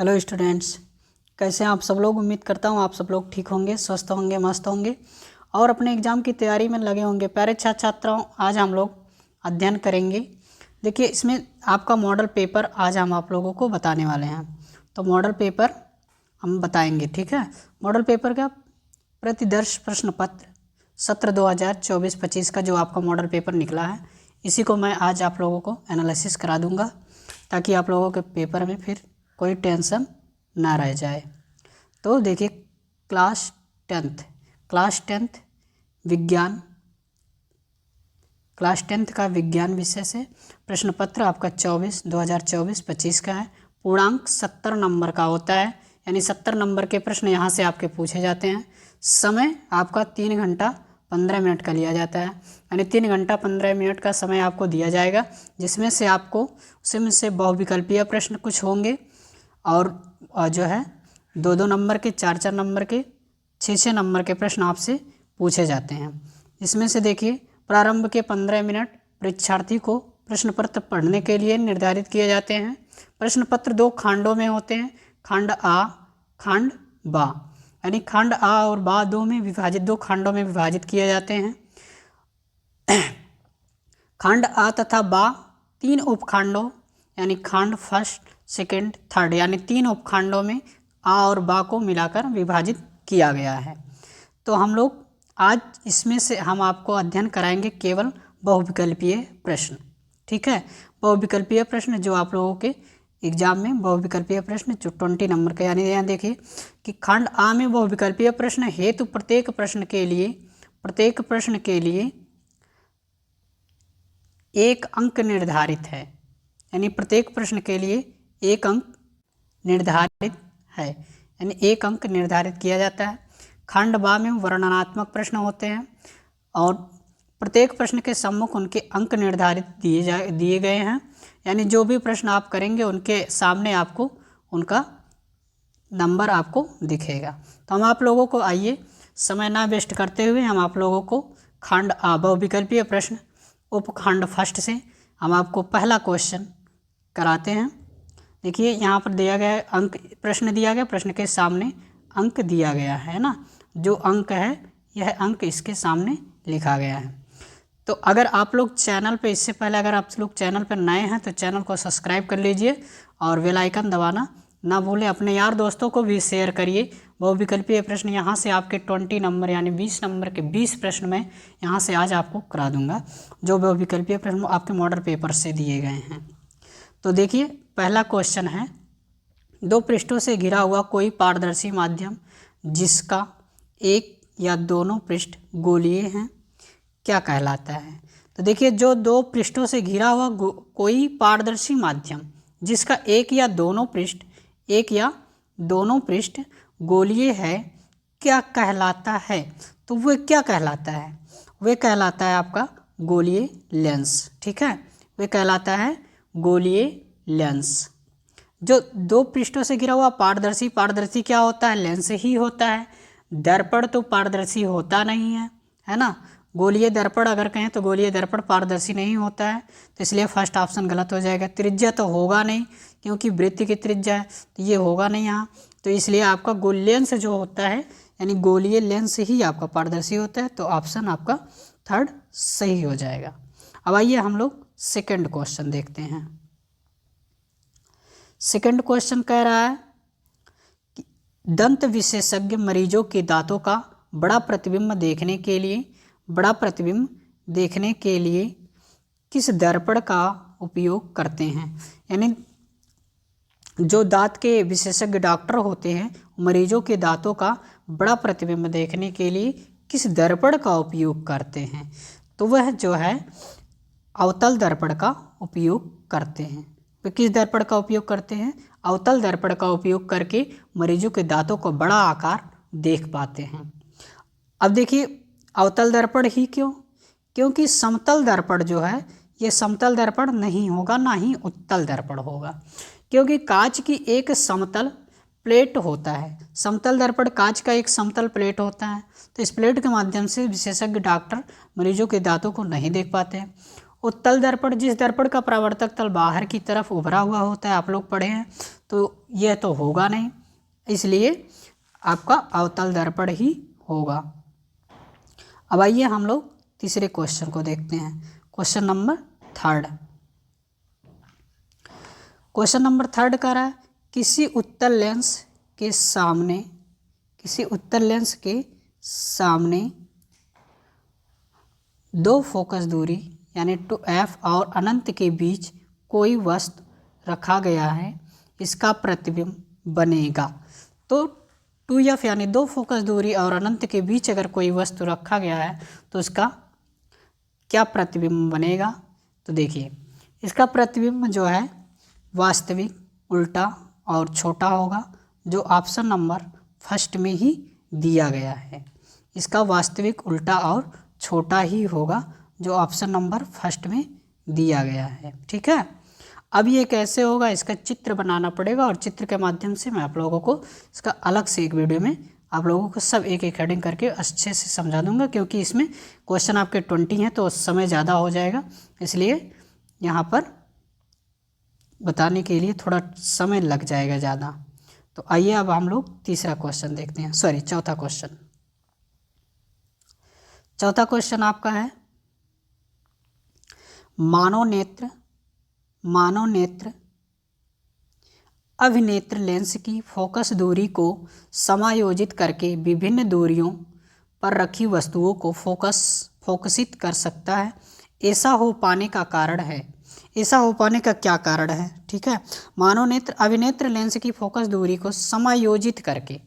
Hello students, कैसे हैं आप सब लोग। उम्मीद करता हूं आप सब लोग ठीक होंगे, स्वस्थ होंगे, मस्त होंगे और अपने एग्ज़ाम की तैयारी में लगे होंगे। प्यारे छात्र छात्राओं, आज हम लोग अध्ययन करेंगे। देखिए, इसमें आपका मॉडल पेपर आज हम आप लोगों को बताने वाले हैं। तो मॉडल पेपर हम बताएंगे, ठीक है। मॉडल पेपर का प्रतिदर्श प्रश्न पत्र सत्र 2024-25 का जो आपका मॉडल पेपर निकला है, इसी को मैं आज आप लोगों को एनालिसिस करा दूंगा, ताकि आप लोगों के पेपर में फिर कोई टेंशन ना रह जाए। तो देखिए, क्लास टेंथ विज्ञान, क्लास 10th का विज्ञान विषय से प्रश्न पत्र आपका 2024-25 का है। पूर्णांक 70 नंबर का होता है, यानी 70 नंबर के प्रश्न यहाँ से आपके पूछे जाते हैं। समय आपका 3 घंटा 15 मिनट का लिया जाता है, यानी 3 घंटा 15 मिनट का समय आपको दिया जाएगा, जिसमें से आपको उसमें से बहुविकल्पीय प्रश्न कुछ होंगे और जो है 2-2 नंबर के, 4-4 नंबर के, 6-6 नंबर के प्रश्न आपसे पूछे जाते हैं। इसमें से देखिए, प्रारंभ के 15 मिनट परीक्षार्थी को प्रश्न पत्र पढ़ने के लिए निर्धारित किए जाते हैं। प्रश्न पत्र 2 खंडों में होते हैं, खंड आ, खंड बा, यानी खंड आ और बा 2 खंडों में विभाजित किए जाते हैं। खंड आ तथा बा 3 उपखंडों, यानी खंड फर्स्ट, सेकंड, थर्ड, यानी 3 उपखंडों में आ और बा को मिलाकर विभाजित किया गया है। तो हम लोग आज इसमें से हम आपको अध्ययन कराएंगे केवल बहुविकल्पीय प्रश्न, ठीक है। बहुविकल्पीय प्रश्न जो आप लोगों के एग्जाम में बहुविकल्पीय प्रश्न जो 20 नंबर का, यानी यहाँ देखिए कि खंड आ में बहुविकल्पीय प्रश्न हेतु प्रत्येक प्रश्न के लिए 1 अंक निर्धारित है, यानी प्रत्येक प्रश्न के लिए 1 अंक निर्धारित है, यानी 1 अंक निर्धारित किया जाता है। खंड बा में वर्णनात्मक प्रश्न होते हैं और प्रत्येक प्रश्न के सम्मुख उनके अंक निर्धारित दिए गए हैं, यानी जो भी प्रश्न आप करेंगे उनके सामने आपको उनका नंबर आपको दिखेगा। तो हम आप लोगों को, आइए समय ना वेस्ट करते हुए, हम आप लोगों को खंड आ बहुविकल्पीय प्रश्न उपखंड फर्स्ट से हम आपको पहला क्वेश्चन कराते हैं। देखिए, यहाँ पर दिया गया अंक, प्रश्न दिया गया, प्रश्न के सामने अंक दिया गया है ना, जो अंक है यह अंक इसके सामने लिखा गया है। तो अगर आप लोग चैनल पे, इससे पहले अगर आप लोग चैनल पर नए हैं तो चैनल को सब्सक्राइब कर लीजिए और बेल आइकन दबाना ना भूलें। अपने यार दोस्तों को भी शेयर करिए। बहुविकल्पीय प्रश्न यहाँ से आपके 20 नंबर, यानी 20 नंबर के 20 प्रश्न में यहाँ से आज आपको करा दूंगा, जो बहुविकल्पीय प्रश्न आपके मॉडल पेपर से दिए गए हैं। तो देखिए, पहला क्वेश्चन है, 2 पृष्ठों से घिरा हुआ कोई पारदर्शी माध्यम जिसका एक या दोनों पृष्ठ गोलीय हैं, क्या कहलाता है। तो देखिए, जो 2 पृष्ठों से घिरा हुआ कोई पारदर्शी माध्यम जिसका एक या दोनों पृष्ठ गोलीय है, क्या कहलाता है। तो वह क्या कहलाता है, वह कहलाता है आपका गोलीय लेंस, ठीक है। वह कहलाता है गोलीय लेंस। जो 2 पृष्ठों से घिरा हुआ पारदर्शी क्या होता है, लेंस ही होता है। दर्पण तो पारदर्शी होता नहीं है, है ना। गोलीय दर्पण अगर कहें तो गोलीय दर्पण पारदर्शी नहीं होता है, तो इसलिए फर्स्ट ऑप्शन गलत हो जाएगा। त्रिज्या तो होगा नहीं, क्योंकि वृत्त की त्रिज्या है, तो ये होगा नहीं यहाँ, तो इसलिए आपका लेंस जो होता है, यानी गोलीय लेंस ही आपका पारदर्शी होता है, तो ऑप्शन आपका थर्ड सही हो जाएगा। अब आइए हम लोग सेकेंड क्वेश्चन देखते हैं। सेकेंड क्वेश्चन कह रहा है कि दंत विशेषज्ञ मरीजों के दांतों का बड़ा प्रतिबिंब देखने के लिए किस दर्पण का उपयोग करते हैं। यानी जो दांत के विशेषज्ञ डॉक्टर होते हैं, मरीजों के दांतों का बड़ा प्रतिबिंब देखने के लिए किस दर्पण का उपयोग करते हैं। तो वह जो है अवतल दर्पण का उपयोग करते हैं। वे किस दर्पण का उपयोग करते हैं, अवतल दर्पण का उपयोग करके मरीजों के दांतों को बड़ा आकार देख पाते हैं। अब देखिए, अवतल दर्पण ही क्यों, क्योंकि समतल दर्पण जो है ये समतल दर्पण नहीं होगा, ना ही उत्तल दर्पण होगा, क्योंकि कांच की एक समतल प्लेट होता है। समतल दर्पण कांच का एक समतल प्लेट होता है, तो इस प्लेट के माध्यम से विशेषज्ञ डॉक्टर मरीजों के दांतों को नहीं देख पाते हैं। उत्तल दर्पण, जिस दर्पण का परावर्तक तल बाहर की तरफ उभरा हुआ होता है, आप लोग पढ़े हैं, तो यह तो होगा नहीं, इसलिए आपका अवतल दर्पण ही होगा। अब आइए हम लोग तीसरे क्वेश्चन को देखते हैं। क्वेश्चन नंबर थर्ड कह रहा है किसी उत्तल लेंस के सामने दो फोकस दूरी यानी 2f और अनंत के बीच कोई वस्तु रखा गया है, इसका प्रतिबिंब बनेगा। तो 2f यानी दो फोकस दूरी और अनंत के बीच अगर कोई वस्तु रखा गया है तो उसका क्या प्रतिबिंब बनेगा। तो देखिए इसका प्रतिबिंब जो है वास्तविक, उल्टा और छोटा होगा, जो ऑप्शन नंबर फर्स्ट में ही दिया गया है। इसका वास्तविक, उल्टा और छोटा ही होगा, जो ऑप्शन नंबर फर्स्ट में दिया गया है। ठीक है, अब ये कैसे होगा, इसका चित्र बनाना पड़ेगा और चित्र के माध्यम से मैं आप लोगों को इसका अलग से एक वीडियो में आप लोगों को सब एक एक हेडिंग करके अच्छे से समझा दूंगा, क्योंकि इसमें क्वेश्चन आपके 20 हैं तो समय ज़्यादा हो जाएगा, इसलिए यहाँ पर बताने के लिए थोड़ा समय लग जाएगा ज़्यादा। तो आइए अब हम लोग तीसरा क्वेश्चन देखते हैं, चौथा क्वेश्चन आपका है मानव नेत्र अभिनेत्र लेंस की फोकस दूरी को समायोजित करके विभिन्न दूरियों पर रखी वस्तुओं को फोकसित कर सकता है। ऐसा हो पाने का क्या कारण है। ठीक है, मानव नेत्र अभिनेत्र लेंस की फोकस दूरी को समायोजित करके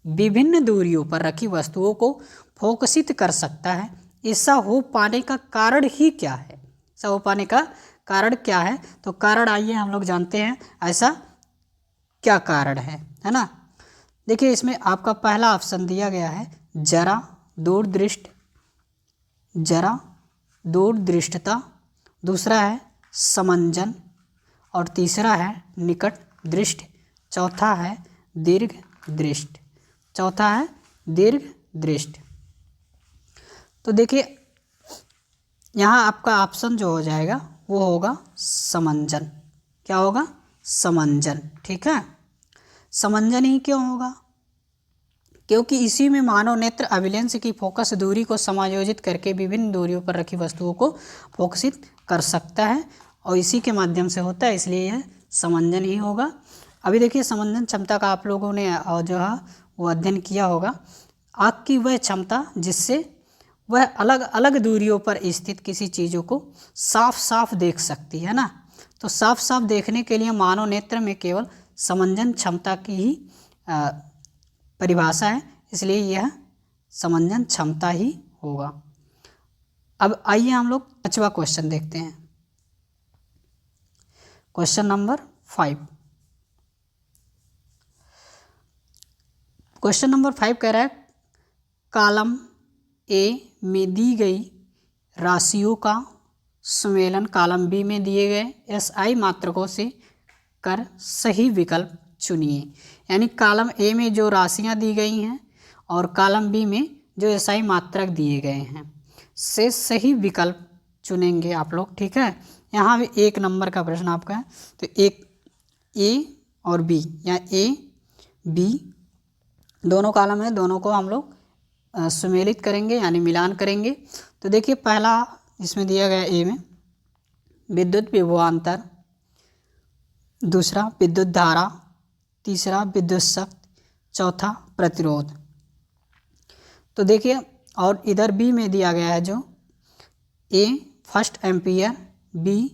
विभिन्न दूरियों पर रखी वस्तुओं को फोकसित कर सकता है। ऐसा हो पाने का कारण ही क्या है, ऐसा हो पाने का कारण क्या है। तो कारण आइए हम लोग जानते हैं, ऐसा क्या कारण है ना। देखिए इसमें आपका पहला ऑप्शन दिया गया है जरा दूरदृष्टता, दूसरा है समंजन और तीसरा है निकट दृष्टि, चौथा है दीर्घ दृष्टि। तो देखिए यहाँ आपका ऑप्शन जो हो जाएगा वो होगा समंजन। क्या होगा, समंजन। ठीक है, समंजन ही क्यों होगा, क्योंकि इसी में मानव नेत्र अभिलेंस की फोकस दूरी को समायोजित करके विभिन्न दूरियों पर रखी वस्तुओं को फोकसित कर सकता है और इसी के माध्यम से होता है, इसलिए यह समंजन ही होगा। अभी देखिए समंजन क्षमता का आप लोगों ने जो है वो अध्ययन किया होगा। आँख की वह क्षमता जिससे वह अलग अलग दूरियों पर स्थित किसी चीज़ों को साफ साफ देख सकती है ना। तो साफ साफ देखने के लिए मानव नेत्र में केवल समंजन क्षमता की ही परिभाषा है, इसलिए यह समंजन क्षमता ही होगा। अब आइए हम लोग 5वां क्वेश्चन देखते हैं। क्वेश्चन नंबर 5 कह रहा है कॉलम ए में दी गई राशियों का सुमेलन कॉलम बी में दिए गए SI मात्रकों से कर सही विकल्प चुनिए। यानी कॉलम ए में जो राशियां दी गई हैं और कॉलम बी में जो SI मात्रक दिए गए हैं से सही विकल्प चुनेंगे आप लोग। ठीक है, यहाँ भी 1 नंबर का प्रश्न आपका है, तो एक A और B या A B दोनों कॉलम है, दोनों को हम लोग सुमेलित करेंगे यानी मिलान करेंगे। तो देखिए पहला इसमें दिया गया ए में विद्युत विभवांतर, दूसरा विद्युत धारा, तीसरा विद्युत शक्ति, चौथा प्रतिरोध। तो देखिए और इधर बी में दिया गया है जो ए फर्स्ट एम्पियर, बी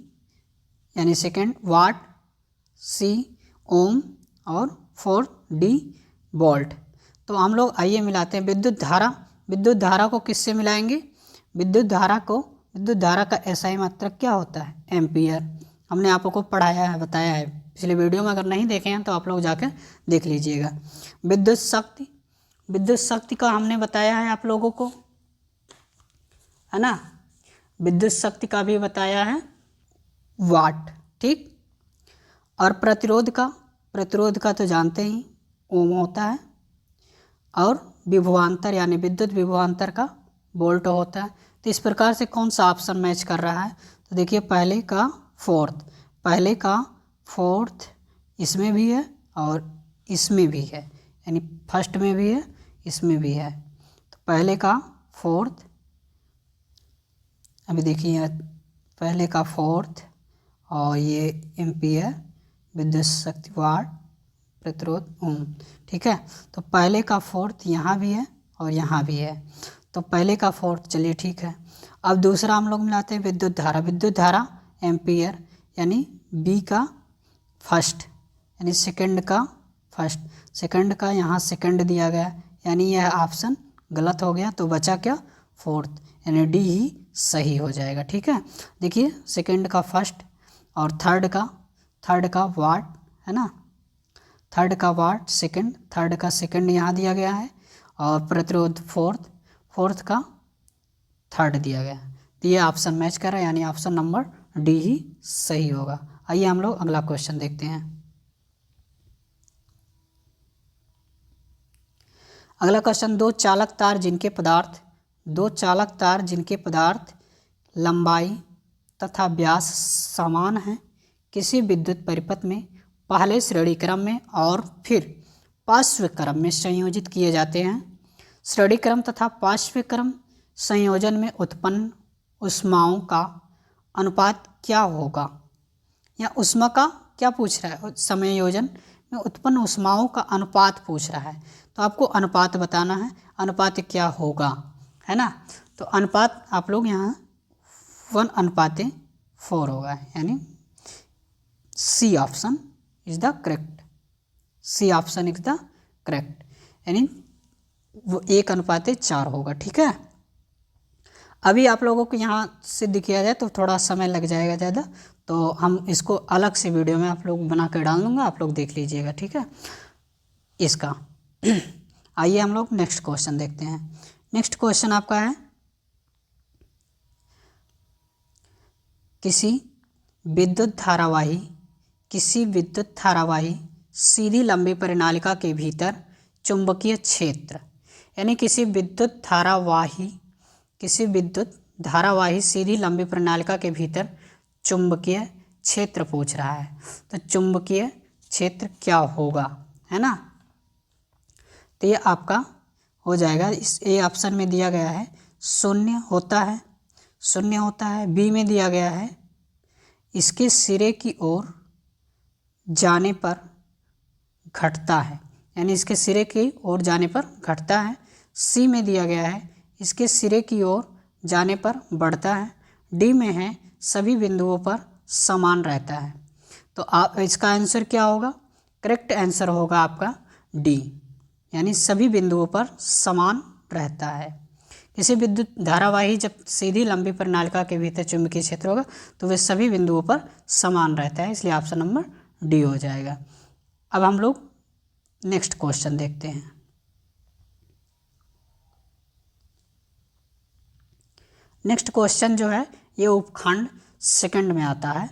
यानी सेकेंड वाट, सी ओम और 4D वोल्ट। तो हम लोग आइए मिलाते हैं विद्युत धारा को किससे मिलाएंगे। विद्युत धारा का SI मात्रक क्या होता है, एम्पियर। हमने आप लोगों को पढ़ाया है, बताया है पिछले वीडियो में, अगर नहीं देखे हैं तो आप लोग जाकर देख लीजिएगा। विद्युत शक्ति का हमने बताया है आप लोगों को, है ना। विद्युत शक्ति का भी बताया है वाट। ठीक, और प्रतिरोध का तो जानते ही ओम होता है, और विभवांतर यानी विद्युत विभवांतर का वोल्ट होता है। तो इस प्रकार से कौन सा ऑप्शन मैच कर रहा है, तो देखिए पहले का फोर्थ इसमें भी है और इसमें भी है, यानी फर्स्ट में भी है, इसमें भी है। तो पहले का फोर्थ, अभी देखिए पहले का फोर्थ और ये एम्पियर विद्युत शक्ति वाट प्रतिरोध ओम, ठीक है। तो पहले का फोर्थ यहाँ भी है और यहाँ भी है, तो पहले का फोर्थ चलिए ठीक है। अब दूसरा हम लोग मिलाते हैं विद्युत धारा एम्पियर, यानी बी का फर्स्ट, यानी सेकंड का फर्स्ट, सेकंड का यहाँ सेकंड दिया गया, यानी यह ऑप्शन गलत हो गया, तो बचा क्या फोर्थ, यानी डी ही सही हो जाएगा, ठीक है। देखिए सेकंड का फर्स्ट और थर्ड का वाट है ना, थर्ड का वाट सेकंड, थर्ड का सेकंड यहाँ दिया गया है और प्रतिरोध फोर्थ का थर्ड दिया गया है, तो ये ऑप्शन मैच कर रहा है, यानी ऑप्शन नंबर डी ही सही होगा। आइए हम लोग अगला क्वेश्चन देखते हैं। अगला क्वेश्चन, दो चालक तार जिनके पदार्थ लंबाई तथा व्यास समान हैं, किसी विद्युत परिपथ में पहले श्रेणी क्रम में और फिर पार्श्व क्रम में संयोजित किए जाते हैं। श्रेणी क्रम तथा पार्श्व क्रम संयोजन में उत्पन्न ऊष्माओं का अनुपात क्या होगा, या ऊष्मा का क्या पूछ रहा है, संयोजन में उत्पन्न ऊष्माओं का अनुपात पूछ रहा है, तो आपको अनुपात बताना है, अनुपात क्या होगा, है ना। तो अनुपात आप लोग यहाँ 1:4 होगा, यानी C option is the correct, C option is the correct, यानी वो 1:4 होगा, ठीक है। अभी आप लोगों को यहाँ सिद्ध किया जाए तो थोड़ा समय लग जाएगा ज़्यादा, तो हम इसको अलग से वीडियो में आप लोग बना कर डाल दूँगा, आप लोग देख लीजिएगा, ठीक है इसका। आइए हम लोग नेक्स्ट क्वेश्चन देखते हैं। नेक्स्ट क्वेश्चन आपका है, किसी विद्युत धारावाही सीधी लंबी परिनालिका के भीतर चुंबकीय क्षेत्र, यानी किसी विद्युत धारावाही सीधी लंबी प्रणालिका के भीतर चुंबकीय क्षेत्र पूछ रहा है, तो चुंबकीय क्षेत्र क्या होगा, है ना। तो ये आपका हो जाएगा, इस ए ऑप्शन में दिया गया है शून्य होता है, बी में दिया गया है इसके सिरे की ओर जाने पर घटता है, यानी इसके सिरे की ओर जाने पर घटता है। सी में दिया गया है इसके सिरे की ओर जाने पर बढ़ता है। डी में है सभी बिंदुओं पर समान रहता है। तो आप इसका आंसर क्या होगा, करेक्ट आंसर होगा आपका डी, यानी सभी बिंदुओं पर समान रहता है। किसी विद्युत धारावाही जब सीधी लंबी प्रणालिका के भीतर चुंबकीय क्षेत्र होगा तो वे सभी बिंदुओं पर समान रहता है, इसलिए ऑप्शन नंबर डी हो जाएगा। अब हम लोग नेक्स्ट क्वेश्चन देखते हैं। नेक्स्ट क्वेश्चन जो है ये उपखंड सेकंड में आता है,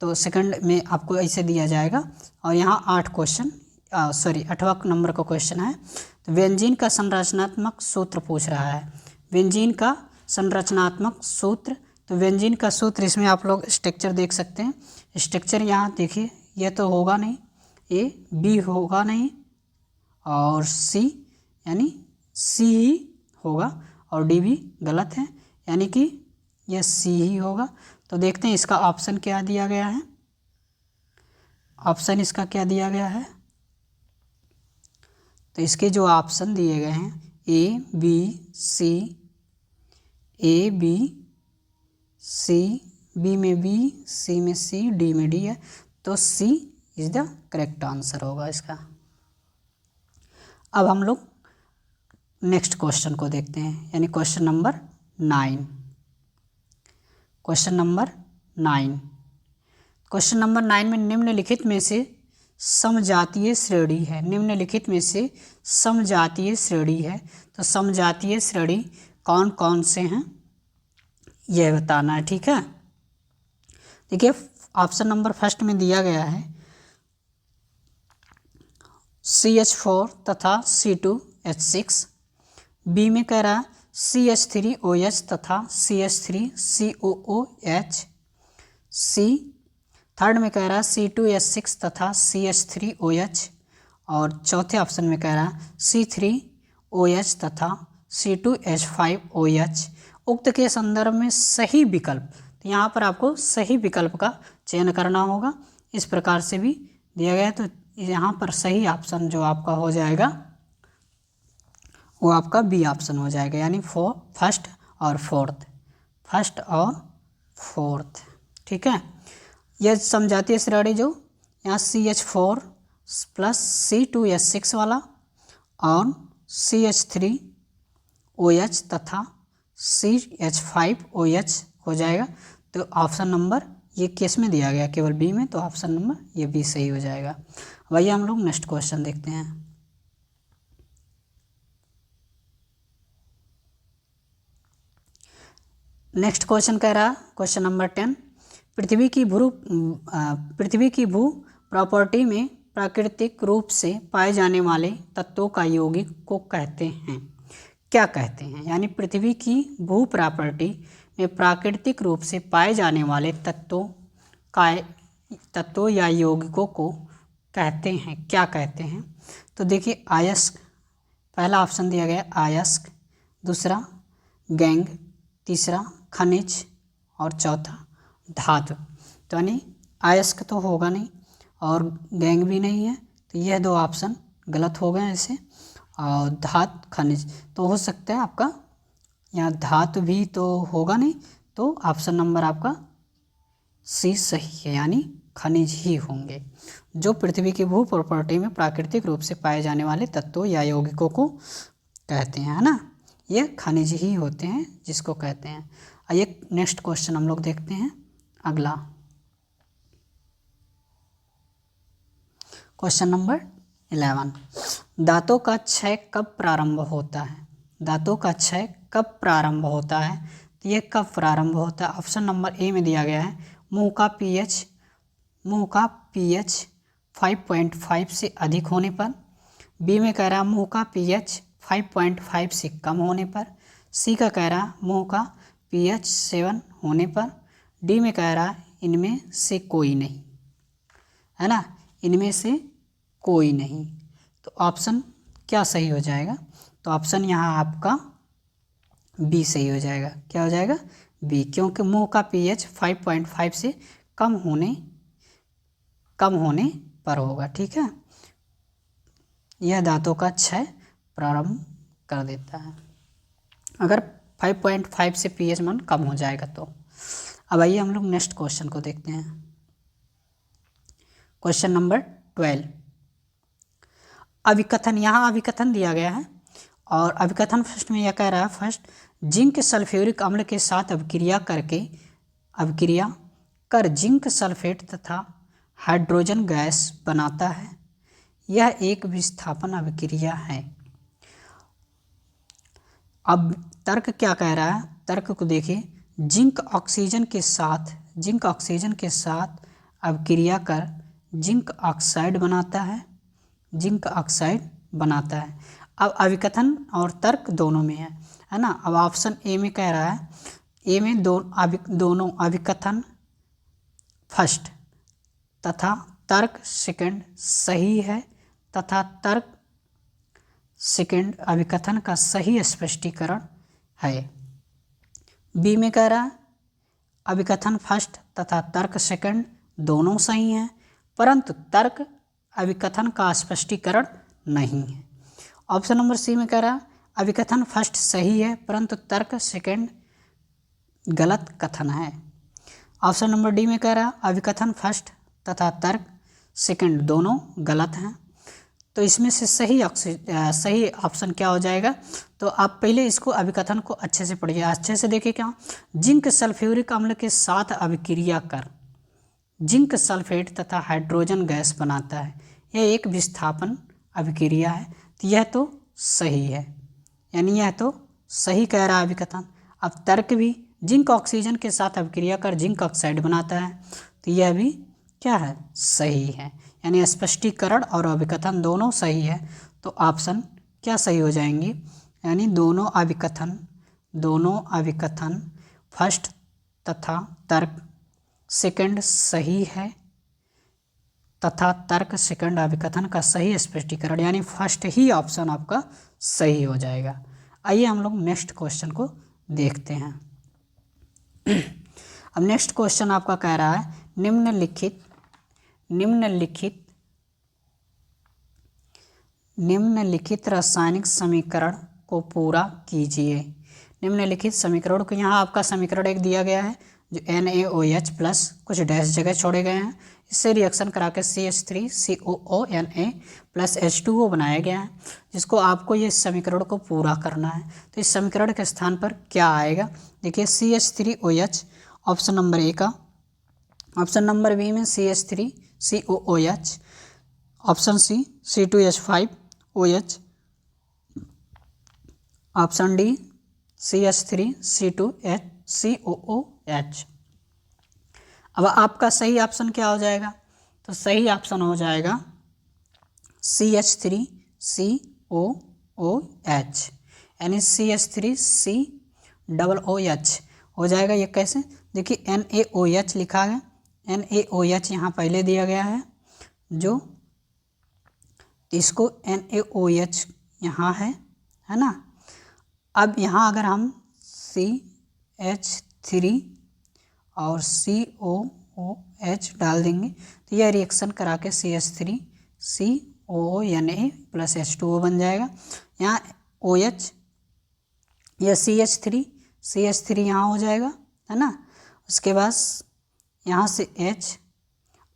तो सेकंड में आपको ऐसे दिया जाएगा और यहाँ 8वां नंबर का क्वेश्चन है। तो व्यंजन का संरचनात्मक सूत्र पूछ रहा है, व्यंजन का संरचनात्मक सूत्र। तो व्यंजन का सूत्र इसमें आप लोग स्ट्रक्चर देख सकते हैं, स्ट्रक्चर यहाँ देखिए, ये तो होगा नहीं, ए बी होगा नहीं और सी, यानी सी ही होगा और डी भी गलत है, यानी कि यह सी ही होगा। तो देखते हैं इसका ऑप्शन क्या दिया गया है, ऑप्शन इसका क्या दिया गया है। तो इसके जो ऑप्शन दिए गए हैं A B C, A B C, B में बी, सी में सी, डी में डी है, तो C is the correct answer होगा इसका। अब हम लोग नेक्स्ट क्वेश्चन को देखते हैं, यानी क्वेश्चन नंबर 9। क्वेश्चन नंबर 9 में निम्नलिखित में से समजातीय श्रेणी है, निम्नलिखित में से समजातीय श्रेणी है। तो समजातीय श्रेणी कौन कौन से हैं यह बताना है, ठीक है। देखिए ऑप्शन नंबर फर्स्ट में दिया गया है CH4 तथा C2H6, बी में कह रहा है CH3OH तथा CH3COOH, सी थर्ड में कह रहा है C2H6 तथा CH3OH, और चौथे ऑप्शन में कह रहा है C3OH तथा C2H5OH उक्त के संदर्भ में सही विकल्प। तो यहाँ पर आपको सही विकल्प का चयन करना होगा। इस प्रकार से भी दिया गया है, तो यहाँ पर सही ऑप्शन जो आपका हो जाएगा वो आपका बी ऑप्शन हो जाएगा, यानी फर्स्ट और फोर्थ। ठीक है, यह समझाती श्रेणी जो यहाँ CH4 प्लस C2H6 वाला और CH3OH तथा CH5OH हो जाएगा। तो ऑप्शन नंबर ये केस में दिया गया केवल बी में, तो ऑप्शन नंबर ये बी सही हो जाएगा। वही हम लोग नेक्स्ट क्वेश्चन देखते हैं। नेक्स्ट क्वेश्चन कह रहा क्वेश्चन नंबर 10, पृथ्वी की भू प्रॉपर्टी में प्राकृतिक रूप से पाए जाने वाले तत्वों का यौगिक को कहते हैं, क्या कहते हैं? यानी पृथ्वी की भू प्रॉपर्टी में प्राकृतिक रूप से पाए जाने वाले तत्वों या यौगिकों को कहते हैं, क्या कहते हैं? तो देखिए अयस्क, पहला ऑप्शन दिया गया अयस्क, दूसरा गैंग, तीसरा खनिज और चौथा धातु। तो यानी अयस्क तो होगा नहीं और गैंग भी नहीं है, तो यह दो ऑप्शन गलत हो गए ऐसे। और धातु खनिज तो हो सकता है आपका, यहाँ धातु भी तो होगा नहीं, तो ऑप्शन नंबर आपका सी सही है, यानी खनिज ही होंगे जो पृथ्वी की भू प्रॉपर्टी में प्राकृतिक रूप से पाए जाने वाले तत्वों या यौगिकों को कहते हैं, है ना। ये खनिज ही होते हैं जिसको कहते हैं। आइए नेक्स्ट क्वेश्चन हम लोग देखते हैं अगला। क्वेश्चन नंबर 11, दांतों का क्षय कब प्रारंभ होता है? दांतों का क्षय कब प्रारंभ होता है? तो ये कब प्रारंभ होता है? ऑप्शन नंबर ए में दिया गया है मुंह का पीएच 5.5 से अधिक होने पर, बी में कह रहा है मुंह का पीएच 5.5 से कम होने पर, सी का कह रहा है मुंह का पीएच 7 होने पर, डी में कह रहा है इनमें से कोई नहीं, है ना, इनमें से कोई नहीं। तो ऑप्शन क्या सही हो जाएगा? तो ऑप्शन यहाँ आपका बी सही हो जाएगा। क्या हो जाएगा? बी, क्योंकि मुंह का पीएच 5.5 से कम होने पर होगा। ठीक है, यह दांतों का क्षय प्रारंभ कर देता है अगर 5.5 से पीएच मान कम हो जाएगा तो। अब आइए हम लोग नेक्स्ट क्वेश्चन को देखते हैं। क्वेश्चन नंबर 12, अभिकथन, यहाँ अभिकथन दिया गया है और अभिकथन फर्स्ट में यह कह रहा है फर्स्ट जिंक सल्फ्यूरिक अम्ल के साथ अभिक्रिया कर जिंक सल्फेट तथा हाइड्रोजन गैस बनाता है, यह एक विस्थापन अभिक्रिया है। अब तर्क क्या कह रहा है? तर्क को देखिए, जिंक ऑक्सीजन के साथ अभिक्रिया कर जिंक ऑक्साइड बनाता है। अब अभिकथन और तर्क दोनों में है ना। अब ऑप्शन ए में कह रहा है, ए में दोनों अभिकथन फर्स्ट तथा तर्क सेकंड सही है तथा तर्क सेकंड अभिकथन का सही स्पष्टीकरण है। बी में कह रहा है अभिकथन फर्स्ट तथा तर्क सेकंड दोनों सही हैं परंतु तर्क अभिकथन का स्पष्टीकरण नहीं है। ऑप्शन नंबर सी में कह रहा है अभिकथन फर्स्ट सही है परंतु तर्क सेकंड गलत कथन है। ऑप्शन नंबर डी में कह रहा है अभिकथन फर्स्ट तथा तर्क सेकंड दोनों गलत हैं। तो इसमें से सही ऑप्शन क्या हो जाएगा? तो आप पहले इसको अभिकथन को अच्छे से पढ़िए, अच्छे से देखिए क्या, जिंक सल्फ्यूरिक अम्ल के साथ अभिक्रिया कर जिंक सल्फेट तथा हाइड्रोजन गैस बनाता है, यह एक विस्थापन अभिक्रिया है। तो यह तो सही है, यानी यह तो सही कह रहा है अभिकथन। अब तर्क भी जिंक ऑक्सीजन के साथ अभिक्रिया कर जिंक ऑक्साइड बनाता है, तो यह भी क्या है? सही है, यानी स्पष्टीकरण और अभिकथन दोनों सही है। तो ऑप्शन क्या सही हो जाएंगे? यानी दोनों अभिकथन फर्स्ट तथा तर्क सेकंड सही है तथा तर्क सेकंड अभिकथन का सही स्पष्टीकरण, यानी फर्स्ट ही ऑप्शन आपका सही हो जाएगा। आइए हम लोग नेक्स्ट क्वेश्चन को देखते हैं। अब नेक्स्ट क्वेश्चन आपका कह रहा है निम्नलिखित रासायनिक समीकरण को पूरा कीजिए। निम्नलिखित समीकरण को, यहाँ आपका समीकरण एक दिया गया है जो NaOH प्लस कुछ डैश जगह छोड़े गए हैं, इससे रिएक्शन करा के CH3COONA प्लस H2O बनाया गया है, जिसको आपको ये समीकरण को पूरा करना है। तो इस समीकरण के स्थान पर क्या आएगा? देखिए CH3OH ऑप्शन नंबर ए का, ऑप्शन नंबर बी में CH3COOH, option C C2H5OH, option D CH3C2COOH। अब आपका सही ऑप्शन क्या हो जाएगा? तो सही ऑप्शन हो जाएगा CH3COOH, यानी CH3COOH हो जाएगा। ये कैसे? देखिए NaOH लिखा है, NaOH यहाँ पहले दिया गया है, जो इसको NaOH यहाँ है ना। अब यहाँ अगर हम CH3 और COOH डाल देंगे तो यह रिएक्शन करा के CH3COONA प्लस H2O बन जाएगा। यहाँ OH, यह CH3 यहाँ हो जाएगा, है ना। उसके बाद यहाँ से H,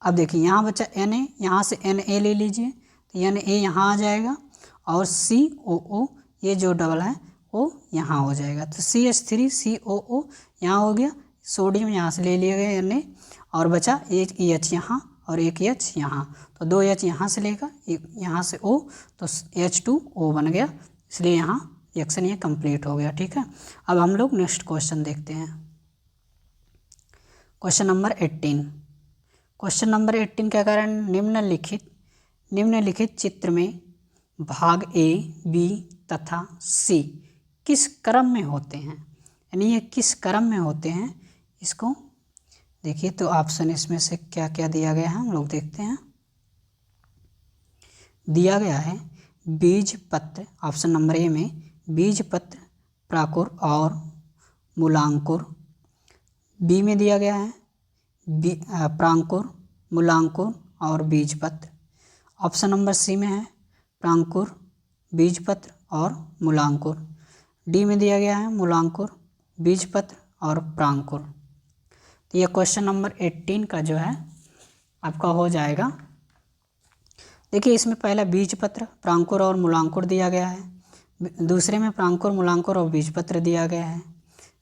अब देखिए यहाँ बचा Na, यहाँ से Na ले लीजिए तो Na यहाँ आ जाएगा, और COO ये जो डबल है वो यहाँ हो जाएगा। तो CH3COO यहाँ हो गया, सोडियम यहाँ से ले लिया गया Na, और बचा एक H यहाँ और एक H यहाँ, तो 2 H यहाँ से लेगा, एक यहाँ से O, तो H2O बन गया, इसलिए यहाँ रिएक्शन ये कंप्लीट हो गया। ठीक है, अब हम लोग नेक्स्ट क्वेश्चन देखते हैं। Question number 18। क्वेश्चन नंबर 18 क्या कह रहा है? निम्नलिखित चित्र में भाग A, B तथा C किस क्रम में होते हैं, यानी ये किस क्रम में होते हैं, इसको देखिए। तो ऑप्शन इसमें से क्या क्या दिया गया है हम लोग देखते हैं। दिया गया है बीज पत्र, ऑप्शन नंबर ए में बीज पत्र, प्राकुर और मूलांकुर। बी में दिया गया है प्रांकुर, मूलांकुर और बीज पत्र। ऑप्शन नंबर सी में है प्रांकुर, बीज पत्र और मूलांकुर। डी में दिया गया है मूलांकुर, बीज पत्र और प्रांकुर। तो यह क्वेश्चन नंबर 18 का जो है आपका हो जाएगा। देखिए इसमें पहला बीज पत्र, प्रांकुर और मूलांकुर दिया गया है, दूसरे में प्रांकुर, मूलांकुर और बीज पत्र दिया गया है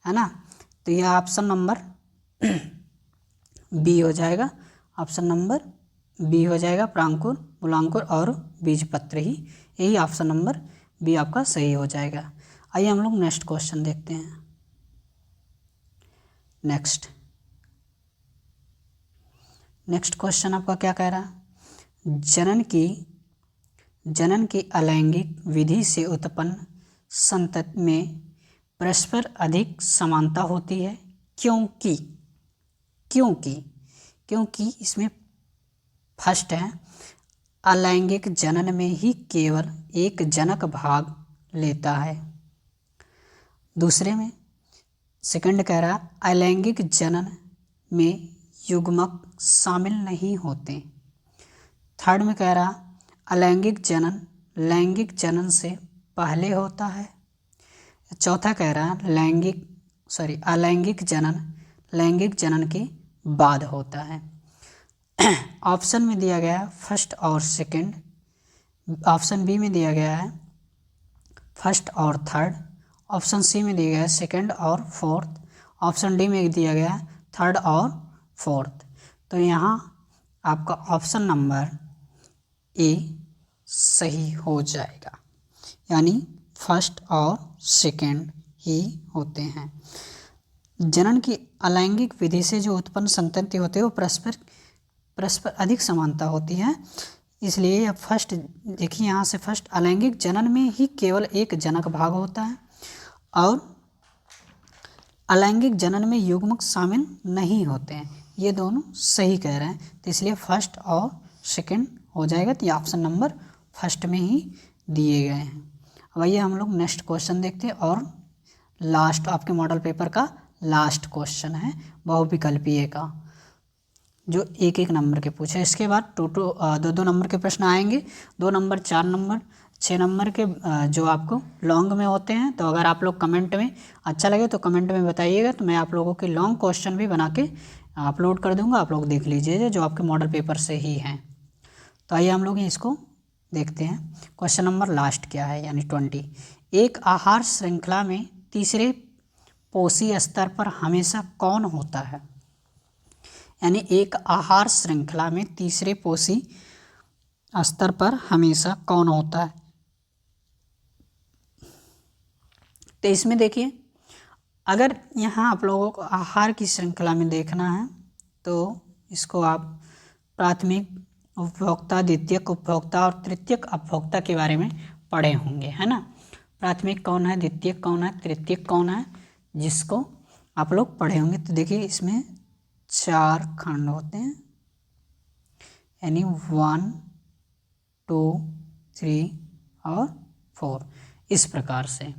ना। तो यह ऑप्शन नंबर बी हो जाएगा, ऑप्शन नंबर बी हो जाएगा, प्रांकुर, मूलांकुर और बीज पत्र ही, यही ऑप्शन नंबर बी आपका सही हो जाएगा। आइए हम लोग नेक्स्ट क्वेश्चन देखते हैं। नेक्स्ट क्वेश्चन आपका क्या कह रहा है? जनन की अलैंगिक विधि से उत्पन्न संतति में परस्पर अधिक समानता होती है, क्योंकि इसमें फर्स्ट है अलैंगिक जनन में ही केवल एक जनक भाग लेता है। दूसरे में सेकंड कह रहा अलैंगिक जनन में युग्मक शामिल नहीं होते। थर्ड में कह रहा अलैंगिक जनन लैंगिक जनन से पहले होता है। चौथा कह रहा अलैंगिक जनन लैंगिक जनन के बाद होता है। ऑप्शन में दिया गया है फर्स्ट और सेकंड, ऑप्शन बी में दिया गया है फर्स्ट और थर्ड, ऑप्शन सी में दिया गया है सेकंड और फोर्थ, ऑप्शन डी में दिया गया है थर्ड और फोर्थ। तो यहाँ आपका ऑप्शन नंबर ए सही हो जाएगा, यानी फर्स्ट और सेकंड ही होते हैं। जनन की अलैंगिक विधि से जो उत्पन्न संतति होते हैं वो परस्पर अधिक समानता होती है, इसलिए यह फर्स्ट देखिए यहाँ से फर्स्ट अलैंगिक जनन में ही केवल एक जनक भाग होता है और अलैंगिक जनन में युग्मक शामिल नहीं होते हैं। ये दोनों सही कह रहे हैं, तो इसलिए फर्स्ट और सेकंड हो जाएगा। तो ये ऑप्शन नंबर फर्स्ट में ही दिए गए हैं। अब आइए हम लोग नेक्स्ट क्वेश्चन देखते हैं और लास्ट आपके मॉडल पेपर का लास्ट क्वेश्चन है बहुविकल्पीय का, जो एक एक नंबर के पूछे। इसके बाद दो दो नंबर के प्रश्न आएंगे, 2 नंबर 4 नंबर 6 नंबर के जो आपको लॉन्ग में होते हैं। तो अगर आप लोग कमेंट में अच्छा लगे तो कमेंट में बताइएगा, तो मैं आप लोगों के लॉन्ग क्वेश्चन भी बना के अपलोड कर दूंगा, आप लोग देख लीजिए जो आपके मॉडल पेपर से ही हैं। तो आइए हम लोग इसको देखते हैं। क्वेश्चन नंबर लास्ट क्या है, यानी 20। एक आहार श्रृंखला में तीसरे पोषी स्तर पर हमेशा कौन होता है? यानी एक आहार श्रृंखला में तीसरे पोषी स्तर पर हमेशा कौन होता है? तो इसमें देखिए, अगर यहाँ आप लोगों को आहार की श्रृंखला में देखना है तो इसको आप प्राथमिक उपभोक्ता, द्वितीयक उपभोक्ता और तृतीयक उपभोक्ता के बारे में पढ़े होंगे, है ना। प्राथमिक कौन है, द्वितीयक कौन है, तृतीयक कौन है, जिसको आप लोग पढ़े होंगे। तो देखिए इसमें 4 खंड होते हैं, यानी 1 2 3 और 4, इस प्रकार से।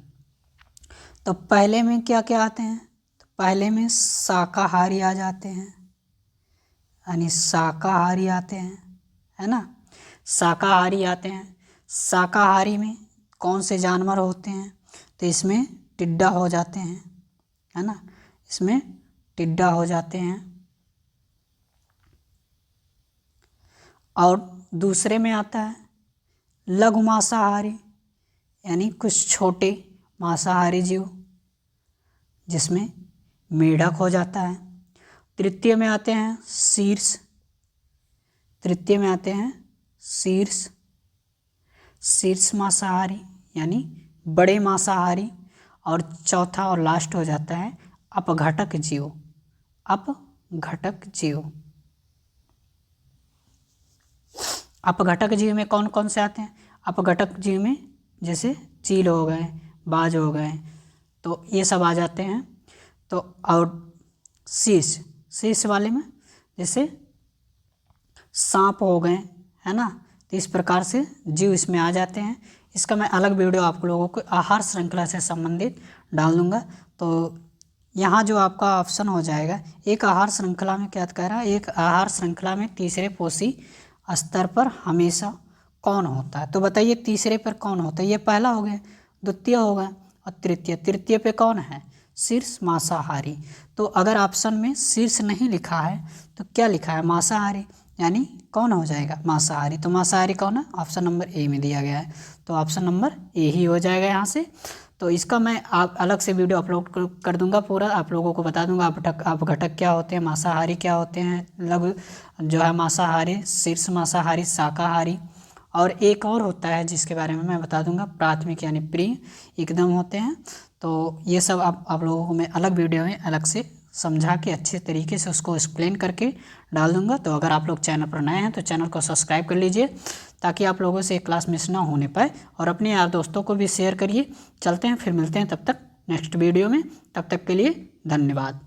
तो पहले में क्या क्या आते हैं? तो पहले में शाकाहारी आ जाते हैं, यानी शाकाहारी आते हैं, है ना। शाकाहारी आते हैं। शाकाहारी में कौन से जानवर होते हैं? तो इसमें टिड्डा हो जाते हैं, है ना, इसमें टिड्डा हो जाते हैं। और दूसरे में आता है लघु मांसाहारी, यानी कुछ छोटे मांसाहारी जीव, जिसमें मेढक हो जाता है। तृतीय में आते हैं शीर्ष, तृतीय में आते हैं शीर्ष मांसाहारी, यानी बड़े मांसाहारी। और चौथा और लास्ट हो जाता है अपघटक जीव, अपघटक जीव। अपघटक जीव में कौन कौन से आते हैं? अपघटक जीव में जैसे चील हो गए, बाज हो गए, तो ये सब आ जाते हैं। तो और शीर्ष वाले में जैसे सांप हो गए, है ना। तो इस प्रकार से जीव इसमें आ जाते हैं। इसका मैं अलग वीडियो आप लोगों को आहार श्रृंखला से संबंधित डाल दूंगा। तो यहाँ जो आपका ऑप्शन हो जाएगा, एक आहार श्रृंखला में क्या कह रहा है, एक आहार श्रृंखला में तीसरे पोषी स्तर पर हमेशा कौन होता है? तो बताइए तीसरे पर कौन होता है? ये पहला हो गया, द्वितीय हो गया और तृतीय पे कौन है? शीर्ष मांसाहारी। तो अगर ऑप्शन में शीर्ष नहीं लिखा है तो क्या लिखा है? मांसाहारी, यानी कौन हो जाएगा? मांसाहारी। तो मांसाहारी कौन है? ऑप्शन नंबर ए में दिया गया है, तो ऑप्शन नंबर ए ही हो जाएगा यहाँ से। तो इसका मैं अलग से वीडियो अपलोड कर दूंगा, पूरा आप लोगों को बता दूंगा अपघटक क्या होते हैं, मांसाहारी क्या होते हैं, लघु जो है मांसाहारी, शीर्ष मांसाहारी, शाकाहारी, और एक और होता है जिसके बारे में मैं बता दूंगा, प्राथमिक यानी प्री एकदम होते हैं। तो ये सब आप लोगों को मैं अलग वीडियो में अलग से समझा के अच्छे तरीके से उसको एक्सप्लेन करके डाल दूंगा। तो अगर आप लोग चैनल पर नए हैं तो चैनल को सब्सक्राइब कर लीजिए, ताकि आप लोगों से क्लास मिस ना होने पाए, और अपने यार दोस्तों को भी शेयर करिए। चलते हैं, फिर मिलते हैं तब तक नेक्स्ट वीडियो में। तब तक के लिए धन्यवाद।